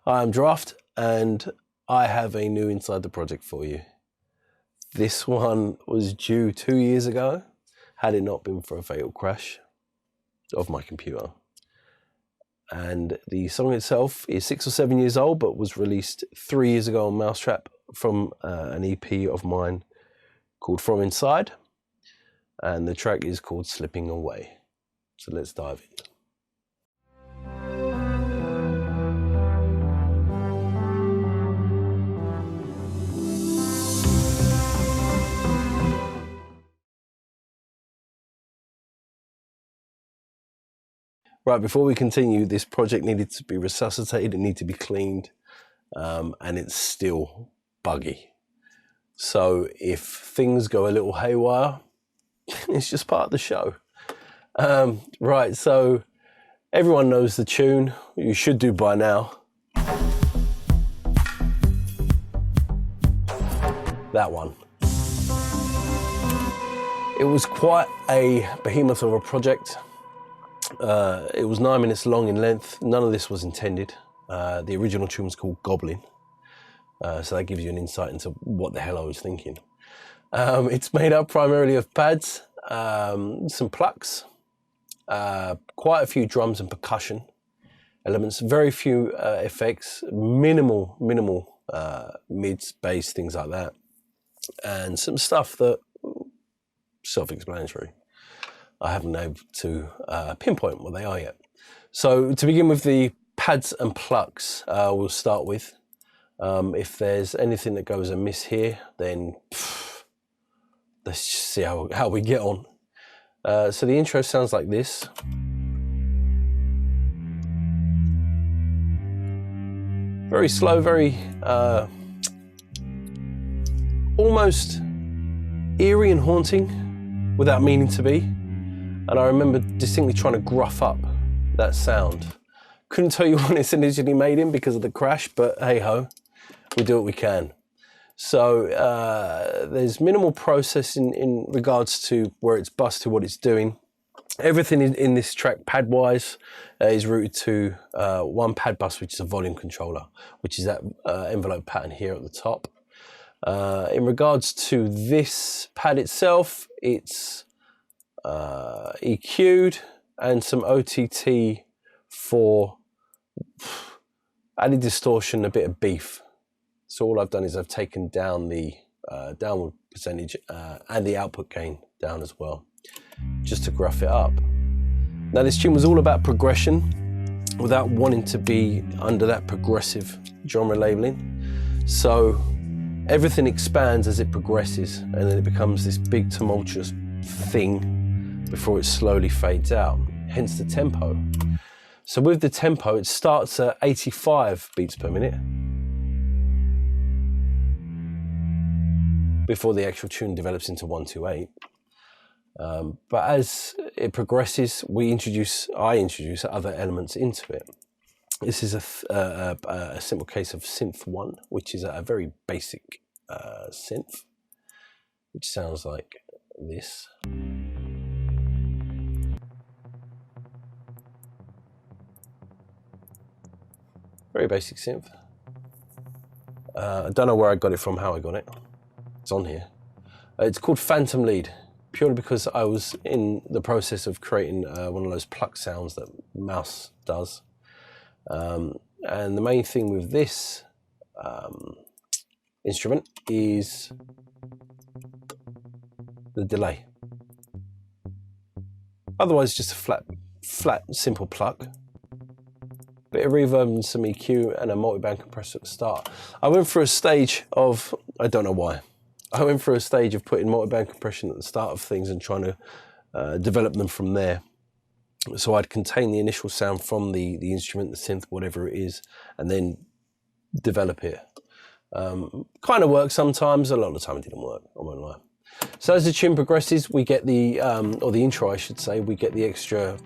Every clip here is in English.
Hi, I'm Draft, and I have a new Inside the Project for you. This one was due 2 years ago, had it not been for a fatal crash of my computer. And the song itself is 6 or 7 years old, but was released 3 years ago on mau5trap from an EP of mine called From Inside. And the track is called Slipping Away. So let's dive in. Right, before we continue, this project needed to be resuscitated, it needed to be cleaned, and it's still buggy. So if things go a little haywire, it's just part of the show. Right, so everyone knows the tune, you should do by now. That one. It was quite a behemoth of a project. It was 9 minutes long in length. None of this was intended. The original tune was called Goblin. So that gives you an insight into what the hell I was thinking. It's made up primarily of pads, some plucks, quite a few drums and percussion elements, very few effects, minimal mids, bass, things like that. And some stuff that, self-explanatory. I haven't been able to pinpoint what they are yet. So to begin with the pads and plucks, we'll start with. If there's anything that goes amiss here, then let's just see how we get on. So the intro sounds like this. Very slow, very almost eerie and haunting without meaning to be. And I remember distinctly trying to gruff up that sound. Couldn't tell you when it's initially made in because of the crash, but hey ho, we do what we can. So there's minimal process in regards to where it's bussed to what it's doing. Everything in this track pad-wise is routed to one pad bus, which is a volume controller, which is that envelope pattern here at the top. In regards to this pad itself, it's EQ'd and some OTT for added distortion, a bit of beef. So all I've done is I've taken down the downward percentage and the output gain down as well, just to gruff it up. Now this tune was all about progression without wanting to be under that progressive genre labeling. So everything expands as it progresses, and then it becomes this big tumultuous thing before it slowly fades out, hence the tempo. So with the tempo, it starts at 85 beats per minute before the actual tune develops into 128. But as it progresses, I introduce other elements into it. This is a simple case of synth 1, which is a very basic synth, which sounds like this. Very basic synth. I don't know where I got it from, how I got it. It's on here. It's called Phantom Lead, purely because I was in the process of creating one of those pluck sounds that Mouse does. And the main thing with this instrument is the delay. Otherwise, just a flat, simple pluck. Bit of reverb and some EQ and a multi-band compressor at the start. I went through a stage of, I don't know why, I went through a stage of putting multi-band compression at the start of things and trying to develop them from there. So I'd contain the initial sound from the instrument, the synth, whatever it is, and then develop it. Kind of works sometimes, a lot of the time it didn't work, I won't lie. So as the tune progresses, we get the, or the intro I should say, we get the extra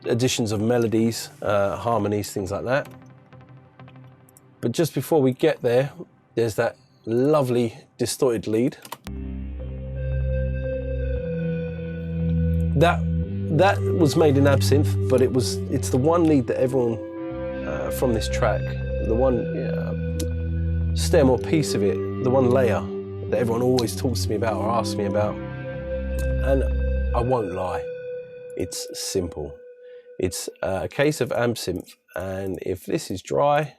additions of melodies, harmonies, things like that. But just before we get there, there's that lovely distorted lead. That was made in Absinthe, but it's the one lead that everyone from this track, the one stem or piece of it, the one layer that everyone always talks to me about or asks me about. And I won't lie, it's simple. It's a case of absinthe, and if this is dry,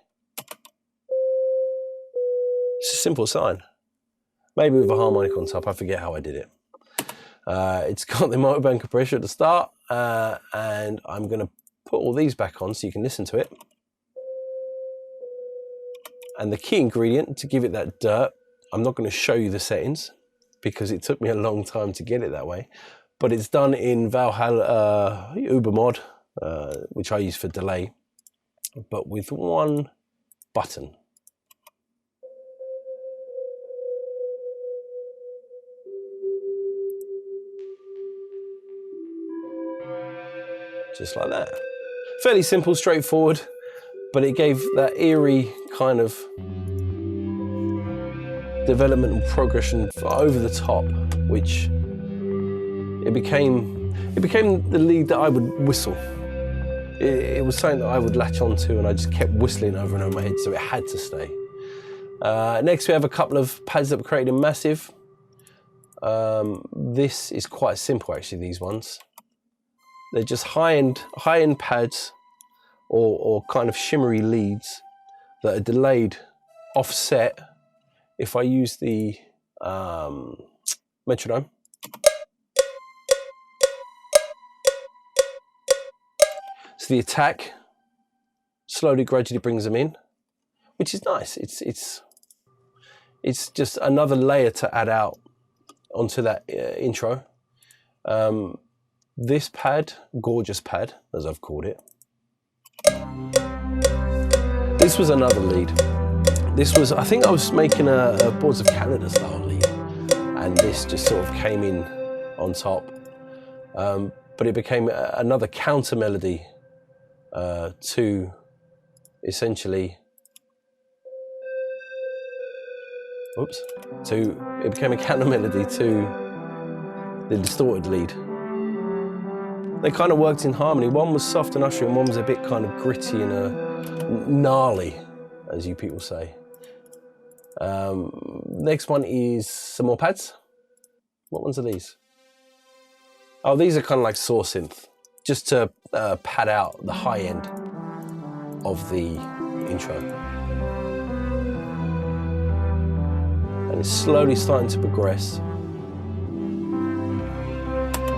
it's a simple sign. Maybe with a harmonic on top, I forget how I did it. It's got the multi-band compressor at the start, and I'm gonna put all these back on so you can listen to it. And the key ingredient to give it that dirt, I'm not gonna show you the settings because it took me a long time to get it that way, but it's done in Valhalla Ubermod, which I use for delay, but with one button. Just like that. Fairly simple, straightforward, but it gave that eerie kind of developmental progression over the top, which it became the lead that I would whistle. It was something that I would latch onto, and I just kept whistling over and over my head, so it had to stay. Next, we have a couple of pads that were created in Massive. This is quite simple, actually, these ones. They're just high-end pads or kind of shimmery leads that are delayed offset. If I use the metronome, so the attack slowly, gradually brings them in, which is nice. It's just another layer to add out onto that intro. This pad, gorgeous pad, as I've called it. This was another lead. This was, I think I was making a Boards of Canada style lead, and this just sort of came in on top. But it became another counter melody to essentially, it became a counter melody to the distorted lead. They kind of worked in harmony. One was soft and ushery, and one was a bit kind of gritty and gnarly, as you people say. Next one is some more pads. What ones are these? Oh, these are kind of like saw synth, just to pad out the high end of the intro. And it's slowly starting to progress.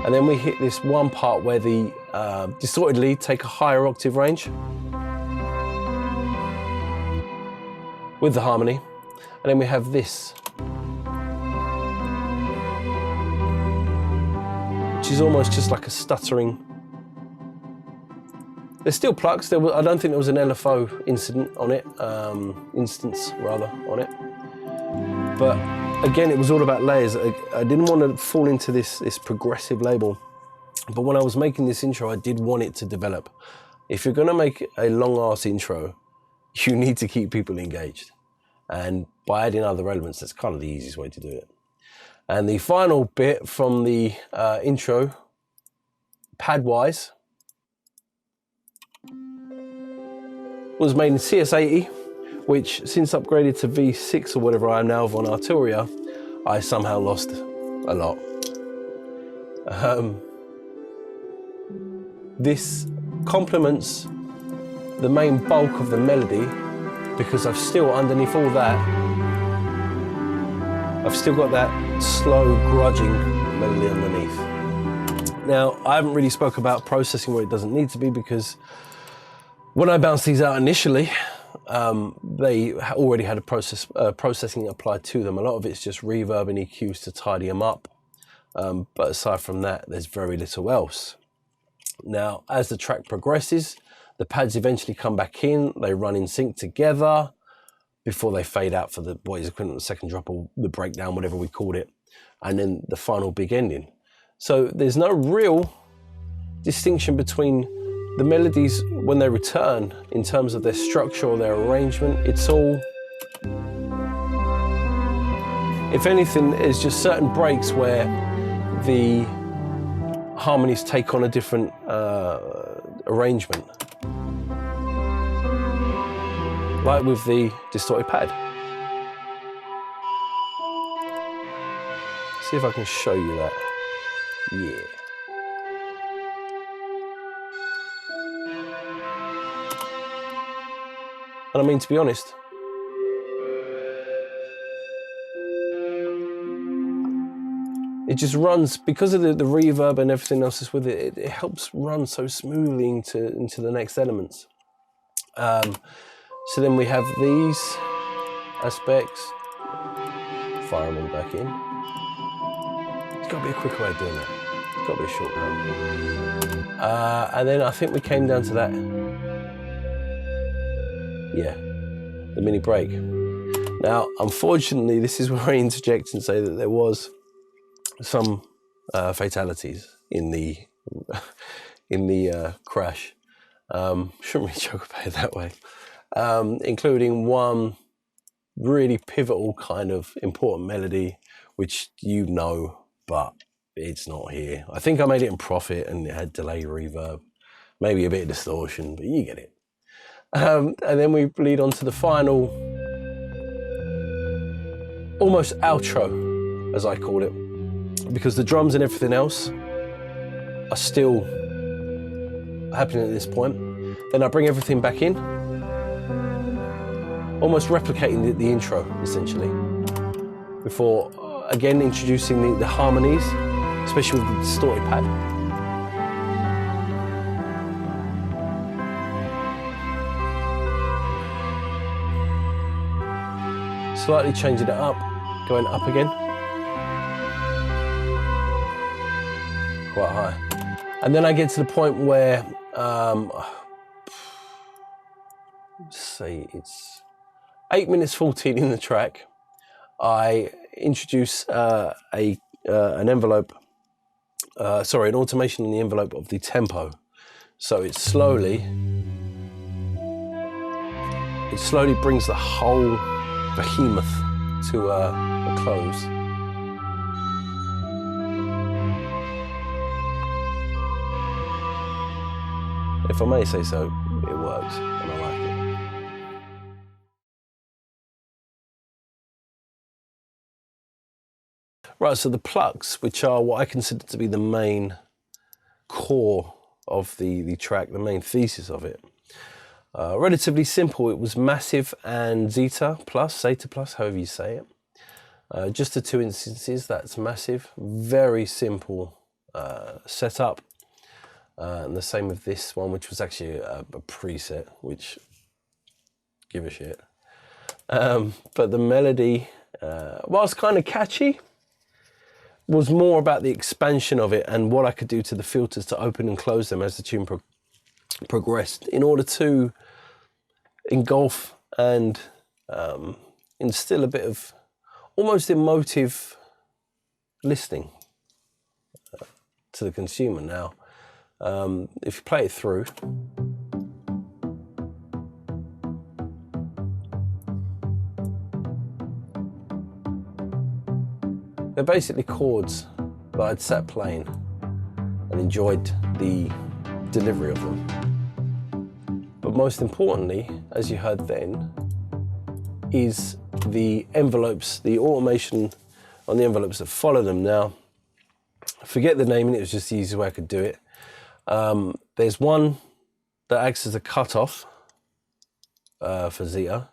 And then we hit this one part where the distorted lead take a higher octave range with the harmony. And then we have this, which is almost just like a stuttering. There's still plucks. I don't think there was an LFO incident on it, instance rather on it. But again, it was all about layers. I didn't want to fall into this progressive label, but when I was making this intro, I did want it to develop. If you're going to make a long ass intro, you need to keep people engaged, and by adding other elements, that's kind of the easiest way to do it. And the final bit from the intro, pad wise, was made in CS80. Which, since upgraded to V6 or whatever I am now on Arturia, I somehow lost a lot. This complements the main bulk of the melody, because I've still, underneath all that, I've still got that slow, grudging melody underneath. Now, I haven't really spoke about processing where it doesn't need to be, because when I bounced these out initially, they already had a processing applied to them. A lot of it's just reverb and EQs to tidy them up. But aside from that, there's very little else. Now, as the track progresses, the pads eventually come back in, they run in sync together before they fade out for the what is equivalent to the second drop or the breakdown, whatever we called it, and then the final big ending. So there's no real distinction between the melodies when they return in terms of their structure or their arrangement. It's all, if anything, there's just certain breaks where the harmonies take on a different arrangement. like with the distorted pad. See if I can show you that. Yeah. And I mean, to be honest, it just runs, because of the reverb and everything else that's with it, it helps run so smoothly into the next elements. So then we have these aspects, fire them all back in. There's got to be a quicker way of doing that. There's got to be a shortcut. And then I think we came down to that. Yeah, the mini break. Now, unfortunately, this is where I interject and say that there was some fatalities in the crash. Shouldn't really joke about it that way. Including one really pivotal kind of important melody, which you know, but it's not here. I think I made it in Profit and it had delay reverb, maybe a bit of distortion, but you get it. And then we lead on to the final, almost outro, as I call it, because the drums and everything else are still happening at this point. Then I bring everything back in, almost replicating the intro, essentially, before again introducing the harmonies, especially with the distorted pad. Slightly changing it up, going up again, quite high. And then I get to the point where, say it's 8 minutes 14 in the track, I introduce an envelope, an automation in the envelope of the tempo. So it slowly brings the whole behemoth to a close. If I may say so, it works and I like it. Right, so the plucks, which are what I consider to be the main core of the track, the main thesis of it. Relatively simple. It was Massive and Zeta plus, however you say it. Just the two instances, that's Massive. Very simple setup. And the same with this one, which was actually a preset, which, give a shit. But the melody, whilst kind of catchy, was more about the expansion of it and what I could do to the filters to open and close them as the tune progressed, in order to engulf and instill a bit of almost emotive listening to the consumer. Now, if you play it through, they're basically chords that I'd sat playing and enjoyed the delivery of them. But most importantly, as you heard then, is the envelopes, the automation on the envelopes that follow them. Now, forget the naming, it was just the easiest way I could do it. There's one that acts as a cutoff for Zeta.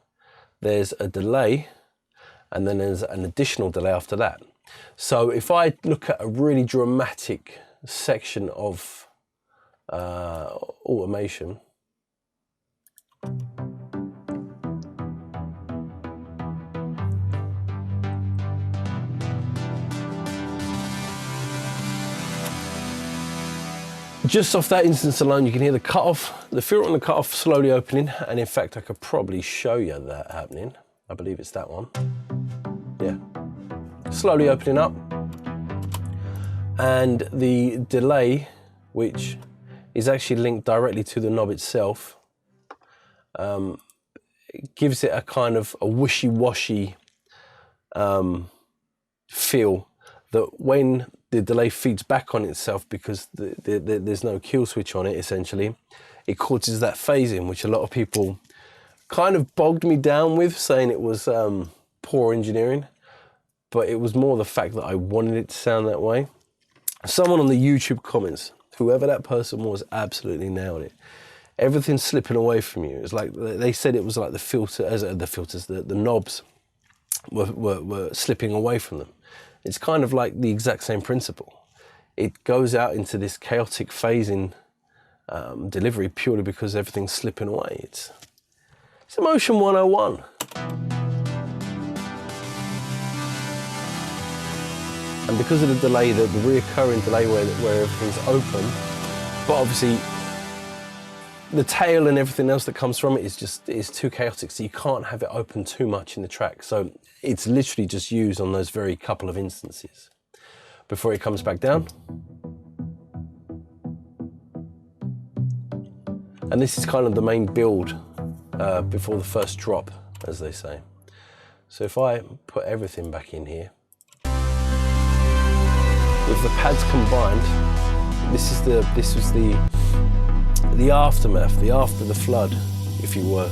There's a delay, and then there's an additional delay after that. So if I look at a really dramatic section of automation, just off that instance alone, you can hear the cutoff, the filter on the cutoff slowly opening, and in fact I could probably show you that happening. I believe it's that one. Yeah. Slowly opening up, and the delay, which is actually linked directly to the knob itself, gives it a kind of a wishy-washy feel, that when the delay feeds back on itself, because there's no kill switch on it, essentially, it causes that phasing, which a lot of people kind of bogged me down with, saying it was poor engineering, but it was more the fact that I wanted it to sound that way. Someone on the YouTube comments, whoever that person was, absolutely nailed it. Everything's slipping away from you. It's like, they said it was like the knobs were slipping away from them. It's kind of like the exact same principle. It goes out into this chaotic phasing delivery purely because everything's slipping away. It's Emotion 101. And because of the delay, the reoccurring delay where everything's open, but obviously the tail and everything else that comes from it is too chaotic, so you can't have it open too much in the track. So it's literally just used on those very couple of instances before it comes back down. And this is kind of the main build before the first drop, as they say. So if I put everything back in here, with the pads combined, this was the aftermath, after the flood, if you were,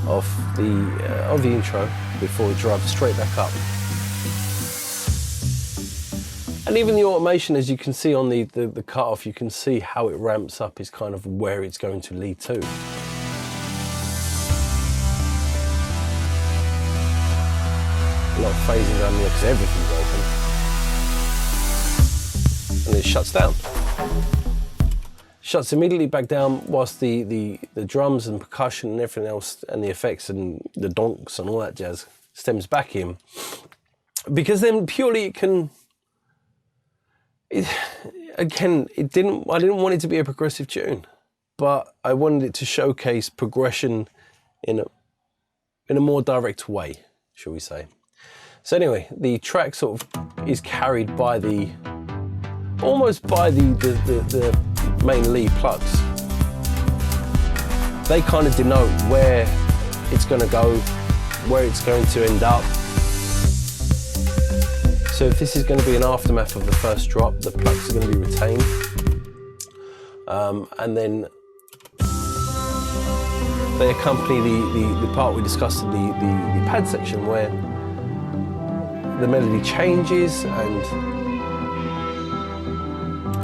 of the intro before it drives straight back up. And even the automation, as you can see on the cut-off, you can see how it ramps up is kind of where it's going to lead to. A lot of phasing down there because everything's open. And it shuts down. Shuts immediately back down whilst the drums and percussion and everything else and the effects and the donks and all that jazz stems back in. Because then purely it can... I didn't want it to be a progressive tune, but I wanted it to showcase progression in a more direct way, shall we say. So anyway, the track sort of is carried by almost by the main lead plucks. They kind of denote where it's going to go, where it's going to end up. So if this is going to be an aftermath of the first drop, the plucks are going to be retained. And then they accompany the part we discussed in the pad section where the melody changes, and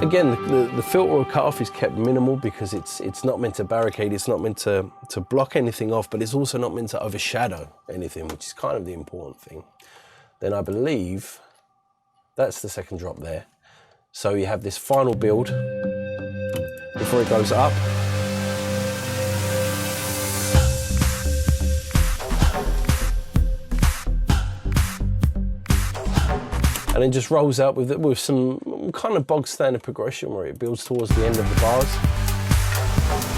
again, the filter or cut-off is kept minimal because it's not meant to barricade, it's not meant to block anything off, but it's also not meant to overshadow anything, which is kind of the important thing. Then I believe that's the second drop there. So you have this final build before it goes up. And then just rolls out with some kind of bog standard progression where it builds towards the end of the bars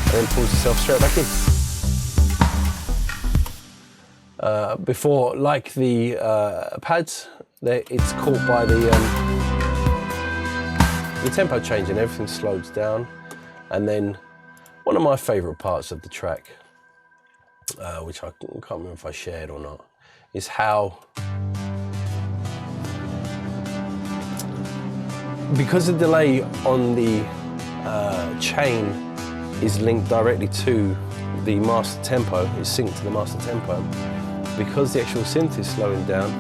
and then pulls itself straight back in. Before, like the pads, it's caught by the tempo change and everything slows down. And then one of my favourite parts of the track, which I can't remember if I shared or not, is how, because the delay on the chain is linked directly to the master tempo, is synced to the master tempo, because the actual synth is slowing down,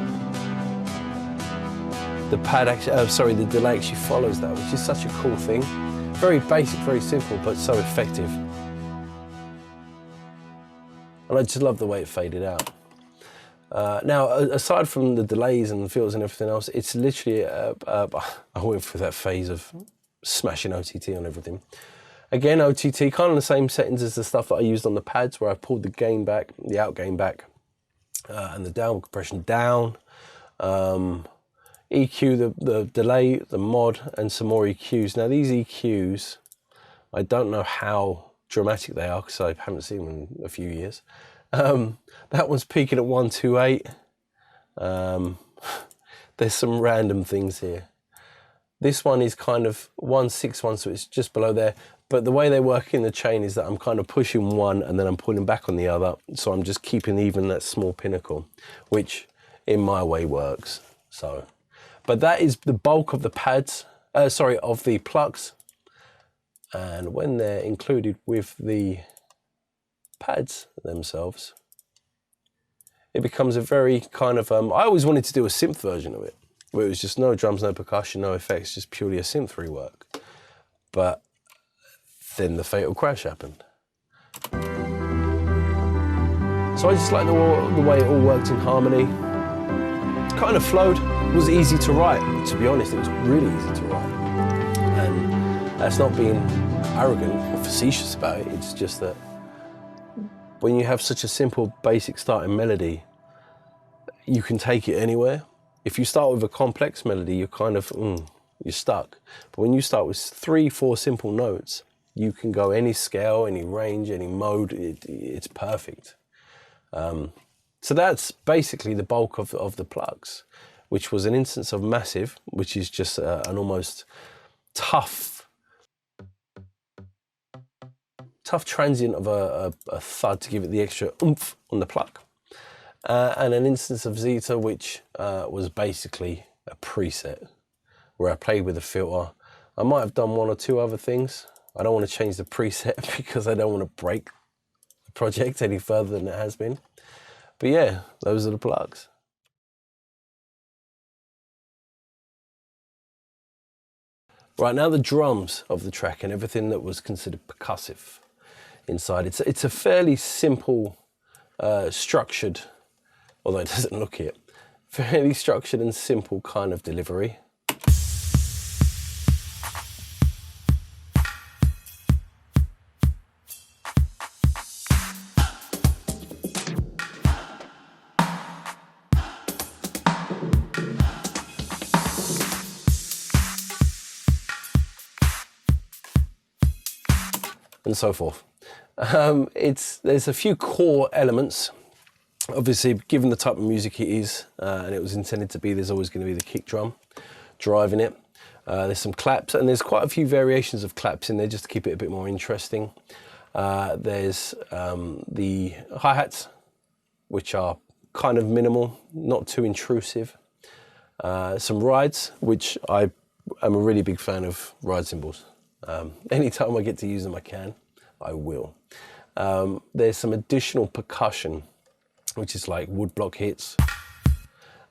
the pad actually, the delay actually follows that, which is such a cool thing. Very basic, very simple, but so effective. And I just love the way it faded out. Now, aside from the delays and the fills and everything else, it's literally, I went through that phase of smashing OTT on everything. Again, OTT, kind of the same settings as the stuff that I used on the pads, where I pulled the gain back, the out gain back, and the down compression down. EQ, the delay, the mod, and some more EQs. Now these EQs, I don't know how dramatic they are because I haven't seen them in a few years. That one's peaking at 128. There's some random things here. This one is kind of 161, so it's just below there. But the way they work in the chain is that I'm kind of pushing one and then I'm pulling back on the other. So I'm just keeping even that small pinnacle, which in my way works. So, but that is the bulk of the pads, of the PLUCKS. And when they're included with the pads themselves, it becomes a very kind of, I always wanted to do a synth version of it, where it was just no drums, no percussion, no effects, just purely a synth rework. But then the fatal crash happened. So I just like the way it all worked in harmony. It kind of flowed. It was easy to write, to be honest. It was really easy to write. And that's not being arrogant or facetious about it. It's just that when you have such a simple, basic starting melody, you can take it anywhere. If you start with a complex melody, you're kind of, you're stuck. But when you start with 3, 4 simple notes, you can go any scale, any range, any mode. It's perfect. So that's basically the bulk of the PLUCKS, which was an instance of massive, which is just an almost tough transient of a thud to give it the extra oomph on the pluck. And an instance of Zeta, which was basically a preset where I played with a filter. I might have done 1 or 2 other things. I don't want to change the preset because I don't want to break the project any further than it has been. But yeah, those are the PLUCKS. Right, now the drums of the track and everything that was considered percussive inside. It's a fairly simple, structured, although it doesn't look it, fairly structured and simple kind of delivery. And so forth. There's a few core elements. Obviously, given the type of music it is, and it was intended to be, there's always going to be the kick drum driving it. There's some claps, and there's quite a few variations of claps in there just to keep it a bit more interesting. There's the hi-hats, which are kind of minimal, not too intrusive. Some rides, which I am a really big fan of ride cymbals. Anytime I get to use them, I will. There's some additional percussion, which is like woodblock hits,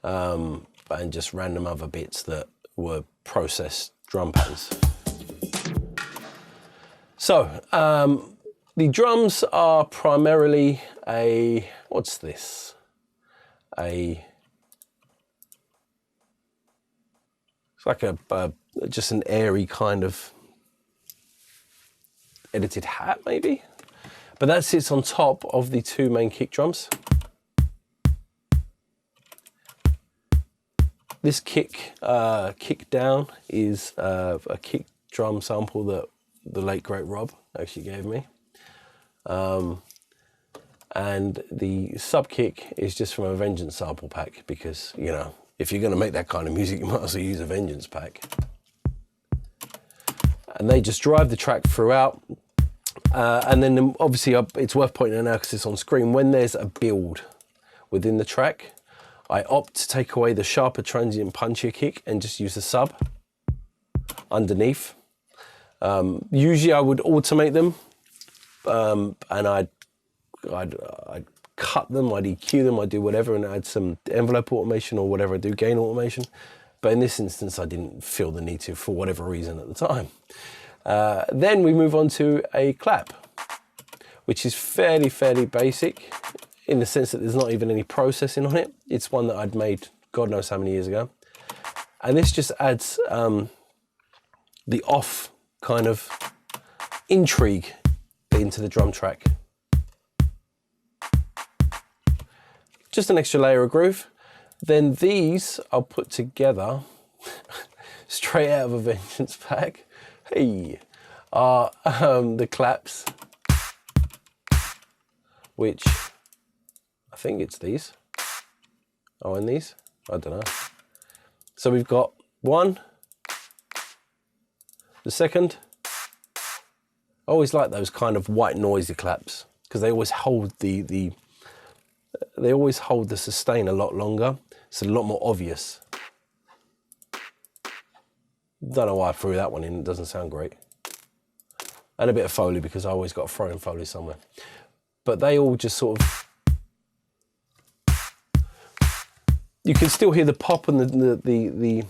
and just random other bits that were processed drum patterns. So, the drums are primarily what's this? It's like just an airy kind of edited hat, maybe, but that sits on top of the 2 main kick drums. This kick down is a kick drum sample that the late great Rob actually gave me, and the sub kick is just from a Vengeance sample pack, because, you know, if you're going to make that kind of music, you might as well use a Vengeance pack. And they just drive the track throughout. And then obviously it's worth pointing out now, because it's on screen, when there's a build within the track, I opt to take away the sharper transient punchier kick and just use the sub underneath. Usually I would automate them, and I'd cut them, I'd EQ them, I'd do whatever, and add some envelope automation or whatever I do, gain automation. But in this instance, I didn't feel the need to, for whatever reason at the time. Then we move on to a clap, which is fairly basic in the sense that there's not even any processing on it. It's one that I'd made God knows how many years ago. And this just adds the off kind of intrigue into the drum track. Just an extra layer of groove. Then these I'll put together straight out of a Vengeance pack. Hey, are the claps, which I think it's these. Oh, and these? I don't know. So we've got 1, the second. I always like those kind of white noisy claps, because they always hold they always hold the sustain a lot longer. It's a lot more obvious. Don't know why I threw that one in, it doesn't sound great. And a bit of Foley, because I always got to throw in Foley somewhere. but they all just sort of, you can still hear the pop and the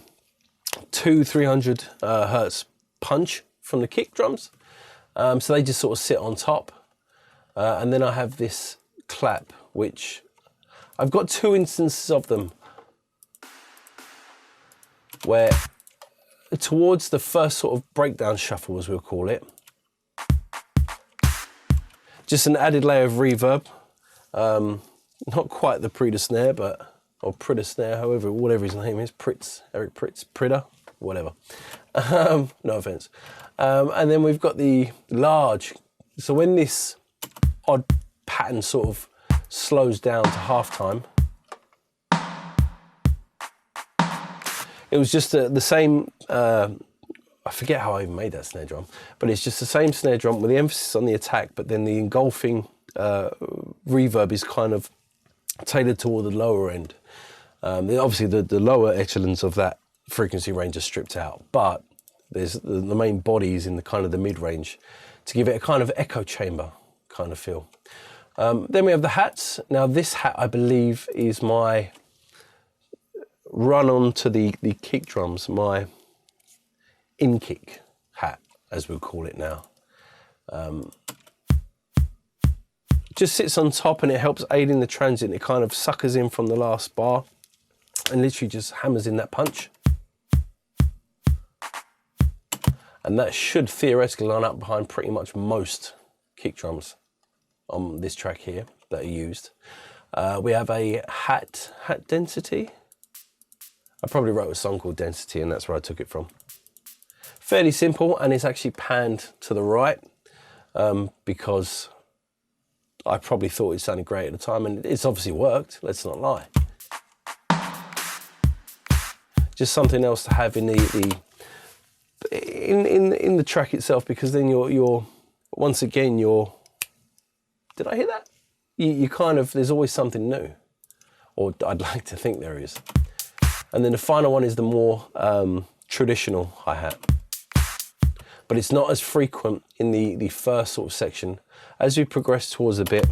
200-300 hertz punch from the kick drums. So they just sort of sit on top. And then I have this clap, which I've got 2 instances of them where towards the first sort of breakdown shuffle, as we'll call it, just an added layer of reverb. Not quite the Prida snare, but, or Prida snare, however, whatever his name is, Eric Prida, whatever. No offense. And then we've got the large. So when this odd pattern sort of slows down to halftime, it was just the same, I forget how I even made that snare drum, but it's just the same snare drum with the emphasis on the attack, but then the engulfing reverb is kind of tailored toward the lower end. Obviously the lower echelons of that frequency range are stripped out, but there's the main body is in the kind of the mid-range to give it a kind of echo chamber kind of feel. Then we have the hats. Now this hat, I believe, is my run on to the kick drums, my in-kick hat, as we'll call it now. Just sits on top and it helps aid in the transit. It kind of suckers in from the last bar and literally just hammers in that punch. And that should theoretically line up behind pretty much most kick drums on this track here that are used. We have a hat density. I probably wrote a song called Density and that's where I took it from. Fairly simple, and it's actually panned to the right because I probably thought it sounded great at the time, and it's obviously worked, let's not lie. Just something else to have in in the track itself, because then you're once again did I hear that? You kind of, there's always something new, or I'd like to think there is. And then the final one is the more traditional hi-hat, but it's not as frequent in the first sort of section. As we progress towards a bit,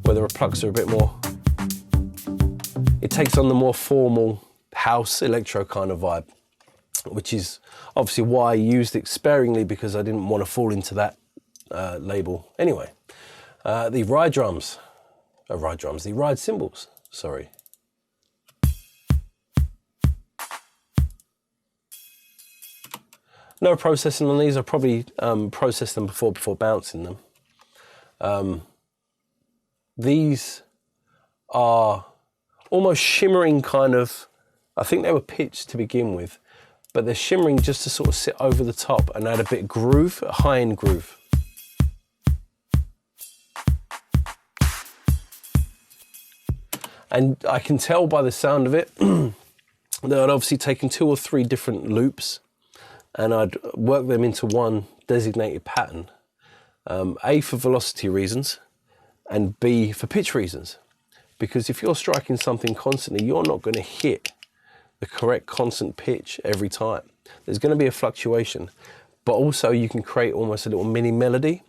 where the plucks are a bit more, it takes on the more formal house electro kind of vibe, which is obviously why I used it sparingly, because I didn't want to fall into that label. Anyway, the ride drums, the ride cymbals, sorry. No processing on these. I probably processed them before bouncing them. These are almost shimmering kind of, I think they were pitched to begin with, but they're shimmering just to sort of sit over the top and add a bit of groove, a high-end groove. And I can tell by the sound of it that I'd obviously taken 2 or 3 different loops and I'd work them into one designated pattern, A, for velocity reasons, and B, for pitch reasons. Because if you're striking something constantly, you're not going to hit the correct constant pitch every time. There's going to be a fluctuation, but also you can create almost a little mini melody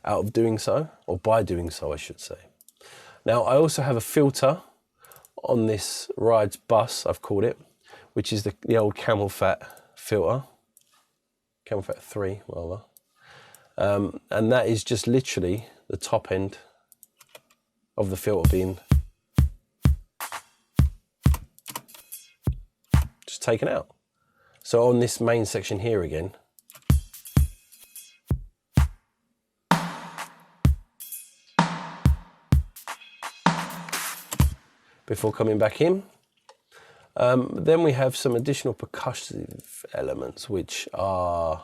out of doing so, or by doing so, I should say. Now, I also have a filter on this ride's bus, I've called it, which is the old Camel Fat filter. Camel Fat 3, rather. And that is just literally the top end of the filter being just taken out. So on this main section here again, before coming back in. Then we have some additional percussive elements which are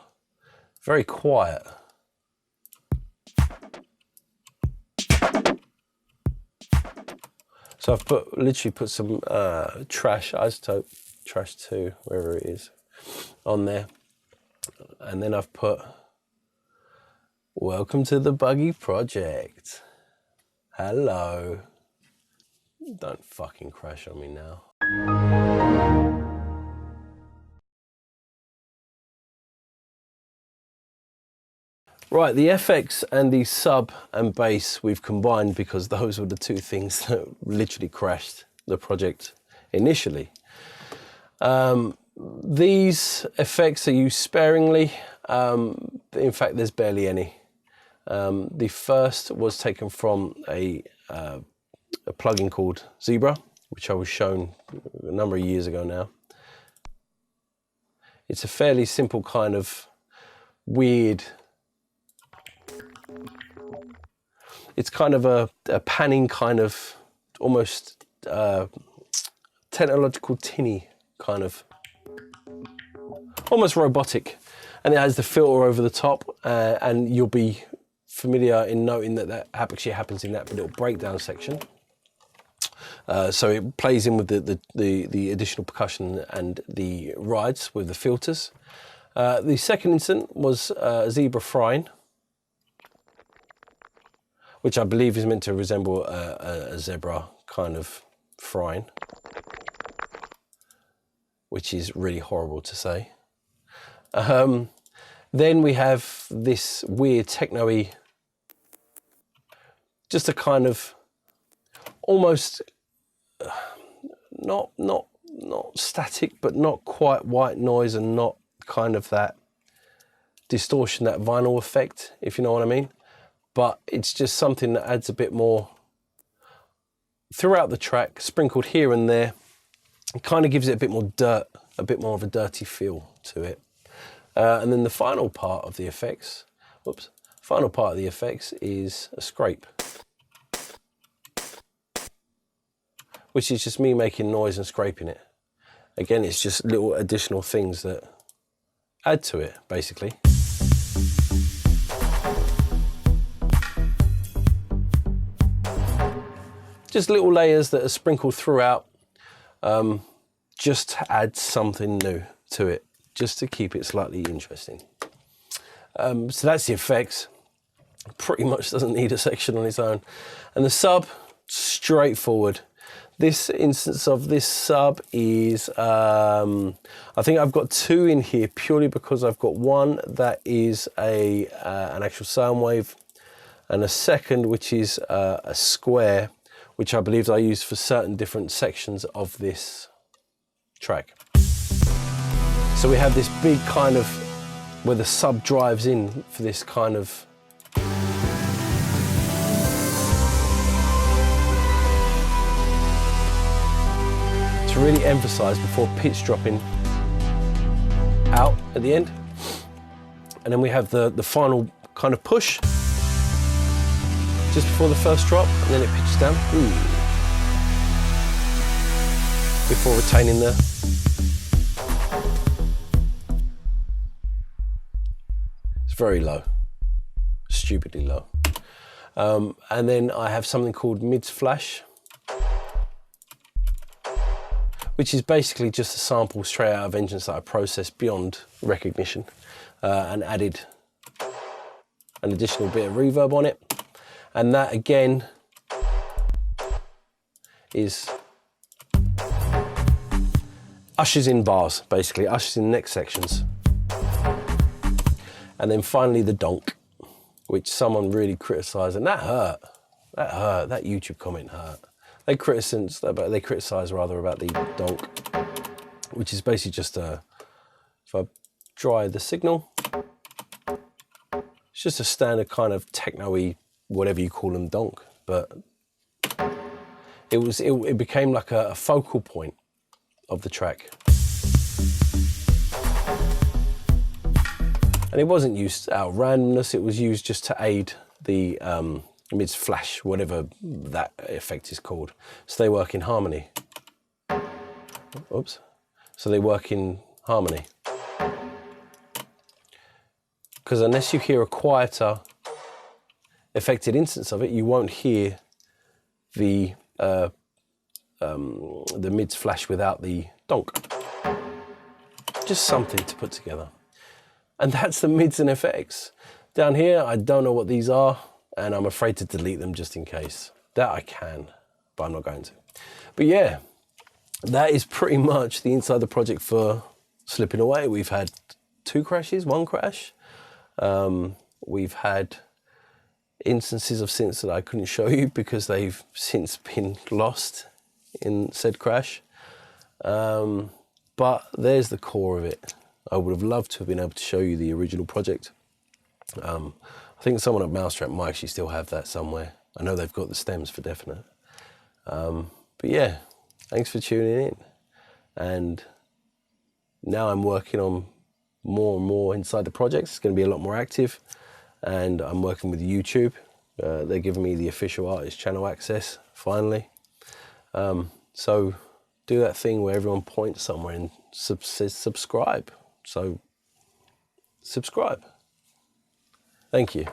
very quiet. So I've literally put some trash, isotope, trash 2, wherever it is, on there. And then I've put welcome to the Buggy Project. Hello. Don't fucking crash on me now. Right, the FX and the sub and bass we've combined because those were the two things that literally crashed the project initially. These effects are used sparingly. In fact, there's barely any. The first was taken from a plugin called Zebra, which I was shown a number of years ago now. It's a fairly simple kind of weird, it's kind of a panning kind of almost technological tinny kind of, almost robotic, and it has the filter over the top, and you'll be familiar in noting that that actually happens in that little breakdown section. So it plays in with the additional percussion and the rides with the filters. The second incident was Zebra frying, which I believe is meant to resemble a zebra kind of frying, which is really horrible to say. Then we have this weird techno-y, just a kind of almost not static, but not quite white noise, and not kind of that distortion, that vinyl effect, if you know what I mean. But it's just something that adds a bit more throughout the track, sprinkled here and there. It kind of gives it a bit more dirt, a bit more of a dirty feel to it. And then the final part of the effects, is a scrape, which is just me making noise and scraping it. Again, it's just little additional things that add to it, basically. Just little layers that are sprinkled throughout, just to add something new to it, just to keep it slightly interesting. So that's the effects. Pretty much doesn't need a section on its own. And the sub, straightforward. This instance of this sub is, I think I've got two in here purely because I've got one that is an actual sound wave, and a second which is a square, which I believe I use for certain different sections of this track. So we have this big kind of, where the sub drives in for this kind of, to really emphasize before pitch dropping out at the end. And then we have the final kind of push just before the first drop, and then it pitches down. Before retaining the it's very low, stupidly low. And then I have something called mids flash, which is basically just a sample straight out of engines that I processed beyond recognition, and added an additional bit of reverb on it. And that again is ushers in bars, basically, ushers in next sections. And then finally the donk, which someone really criticised, and that hurt. That YouTube comment hurt. They criticised about the donk, which is basically just if I dry the signal, it's just a standard kind of techno-y, whatever you call them, donk, but it became like a focal point of the track. And it wasn't used out of randomness, it was used just to aid the mids flash, whatever that effect is called. So they work in harmony. Oops. So they work in harmony. Because unless you hear a quieter affected instance of it, you won't hear the mids flash without the donk. Just something to put together. And that's the mids and FX. Down here, I don't know what these are, and I'm afraid to delete them just in case. That I can, but I'm not going to. But yeah, that is pretty much the inside the project for Slipping Away. We've had 2 crashes, 1 crash. we've had instances of synths that I couldn't show you because they've since been lost in said crash. But there's the core of it. I would have loved to have been able to show you the original project. I think someone at mau5trap might actually still have that somewhere. I know they've got the stems for definite. But yeah, thanks for tuning in. And now I'm working on more and more inside the project. It's going to be a lot more active. And I'm working with YouTube. They're giving me the official artist channel access, finally. So do that thing where everyone points somewhere and says subscribe. So subscribe. Thank you.